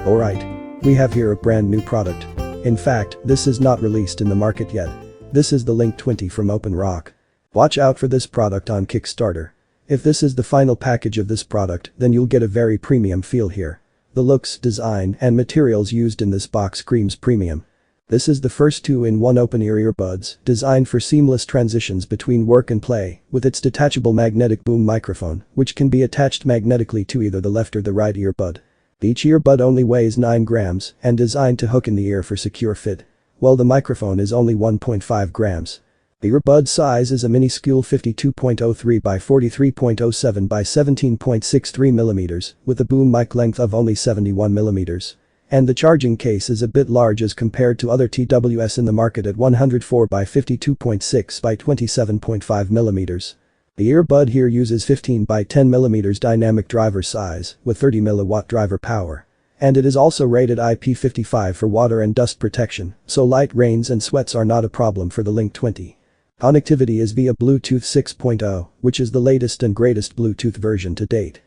Alright. We have here a brand new product. In fact, this is not released in the market yet. This is the Link 20 from OpenRock. Watch out for this product on Kickstarter. If this is the final package of this product, then you'll get a very premium feel here. The looks, design, and materials used in this box screams premium. This is the first 2-in-1 open-ear earbuds, designed for seamless transitions between work and play, with its detachable magnetic boom microphone, which can be attached magnetically to either the left or the right earbud. Each earbud only weighs 9 grams and designed to hook in the ear for secure fit, while the microphone is only 1.5 grams. The earbud size is a minuscule 52.03 by 43.07 by 17.63 mm, with a boom mic length of only 71 mm. And the charging case is a bit large as compared to other TWS in the market at 104 by 52.6 by 27.5 mm. The earbud here uses 15 by 10 mm dynamic driver size with 30 mW driver power. And it is also rated IP55 for water and dust protection, so light rains and sweats are not a problem for the Link 20. Connectivity is via Bluetooth 6.0, which is the latest and greatest Bluetooth version to date.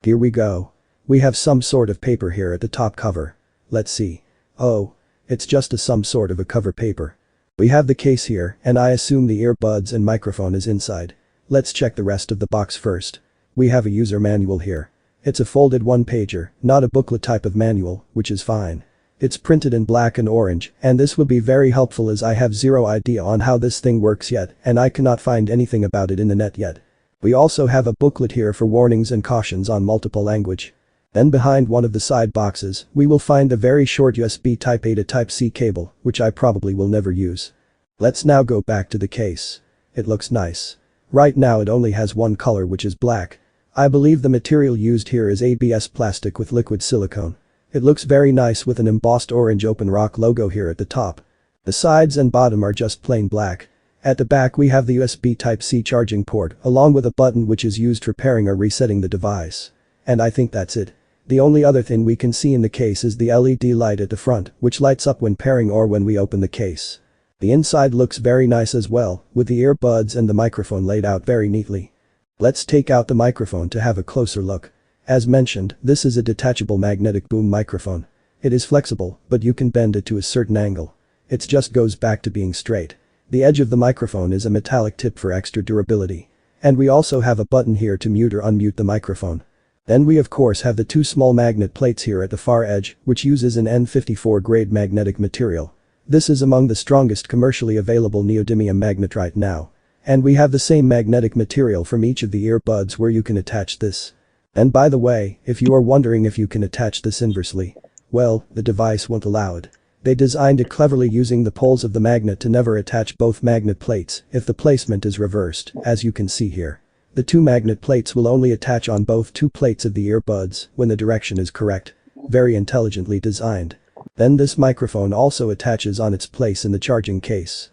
Here we go. We have some sort of paper here at the top cover. Let's see. Oh, it's just some sort of a cover paper. We have the case here, and I assume the earbuds and microphone is inside. Let's check the rest of the box first. We have a user manual here. It's a folded one-pager, not a booklet type of manual, which is fine. It's printed in black and orange, and this will be very helpful as I have zero idea on how this thing works yet, and I cannot find anything about it in the net yet. We also have a booklet here for warnings and cautions on multiple language. Then behind one of the side boxes, we will find a very short USB Type-A to Type-C cable, which I probably will never use. Let's now go back to the case. It looks nice. Right now it only has one color, which is black. I believe the material used here is ABS plastic with liquid silicone. It looks very nice with an embossed orange OpenRock logo here at the top. The sides and bottom are just plain black. At the back we have the USB Type-C charging port along with a button which is used for pairing or resetting the device. And I think that's it. The only other thing we can see in the case is the LED light at the front, which lights up when pairing or when we open the case. The inside looks very nice as well, with the earbuds and the microphone laid out very neatly. Let's take out the microphone to have a closer look. As mentioned, this is a detachable magnetic boom microphone. It is flexible, but you can bend it to a certain angle. It just goes back to being straight. The edge of the microphone is a metallic tip for extra durability. And we also have a button here to mute or unmute the microphone. Then we of course have the 2 small magnet plates here at the far edge, which uses an N54 grade magnetic material. This is among the strongest commercially available neodymium magnet right now. And we have the same magnetic material from each of the earbuds where you can attach this. And by the way, if you are wondering if you can attach this inversely, well, the device won't allow it. They designed it cleverly using the poles of the magnet to never attach both magnet plates if the placement is reversed, as you can see here. The 2 magnet plates will only attach on both 2 plates of the earbuds when the direction is correct. Very intelligently designed. Then this microphone also attaches on its place in the charging case.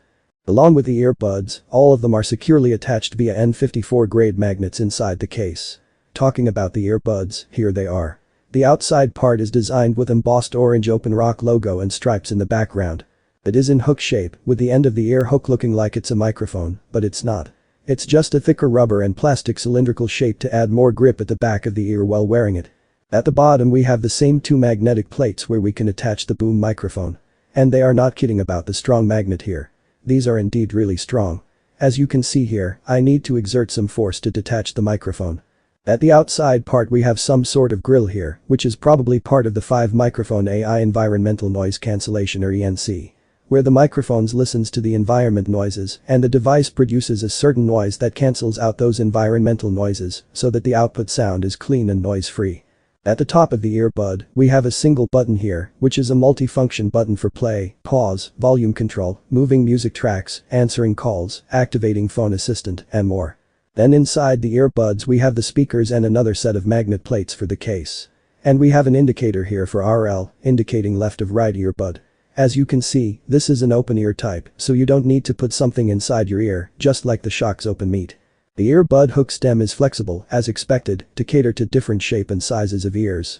Along with the earbuds, all of them are securely attached via N54 grade magnets inside the case. Talking about the earbuds, here they are. The outside part is designed with embossed orange OpenRock logo and stripes in the background. It is in hook shape, with the end of the ear hook looking like it's a microphone, but it's not. It's just a thicker rubber and plastic cylindrical shape to add more grip at the back of the ear while wearing it. At the bottom we have the same 2 magnetic plates where we can attach the boom microphone. And they are not kidding about the strong magnet here. These are indeed really strong. As you can see here, I need to exert some force to detach the microphone. At the outside part we have some sort of grill here, which is probably part of the 5 microphone AI environmental noise cancellation or ENC. Where the microphones listens to the environment noises and the device produces a certain noise that cancels out those environmental noises so that the output sound is clean and noise-free. At the top of the earbud, we have a single button here, which is a multi-function button for play, pause, volume control, moving music tracks, answering calls, activating phone assistant, and more. Then inside the earbuds we have the speakers and another set of magnet plates for the case. And we have an indicator here for RL, indicating left of right earbud. As you can see, this is an open ear type, so you don't need to put something inside your ear, just like the Shokz OpenMeet. The earbud hook stem is flexible, as expected, to cater to different shape and sizes of ears.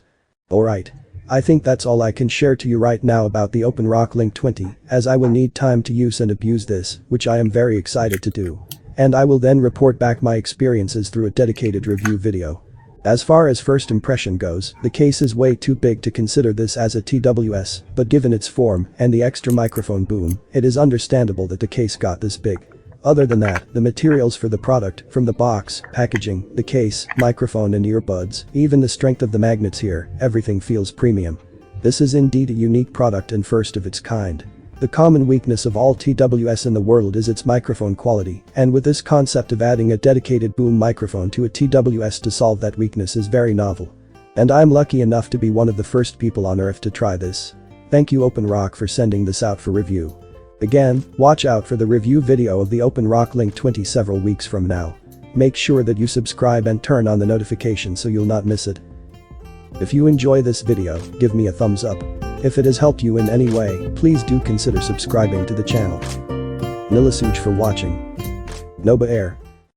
Alright. I think that's all I can share to you right now about the OpenRock Link 20, as I will need time to use and abuse this, which I am very excited to do. And I will then report back my experiences through a dedicated review video. As far as first impression goes, the case is way too big to consider this as a TWS, but given its form and the extra microphone boom, it is understandable that the case got this big. Other than that, the materials for the product, from the box, packaging, the case, microphone and earbuds, even the strength of the magnets here, everything feels premium. This is indeed a unique product and first of its kind. The common weakness of all TWS in the world is its microphone quality, and with this concept of adding a dedicated boom microphone to a TWS to solve that weakness is very novel. And I'm lucky enough to be one of the first people on earth to try this. Thank you OpenRock for sending this out for review. Again, watch out for the review video of the OpenRock Link 20 several weeks from now. Make sure that you subscribe and turn on the notification so you'll not miss it. If you enjoy this video, give me a thumbs up. If it has helped you in any way, please do consider subscribing to the channel. Nilasuj for watching. Noba Air.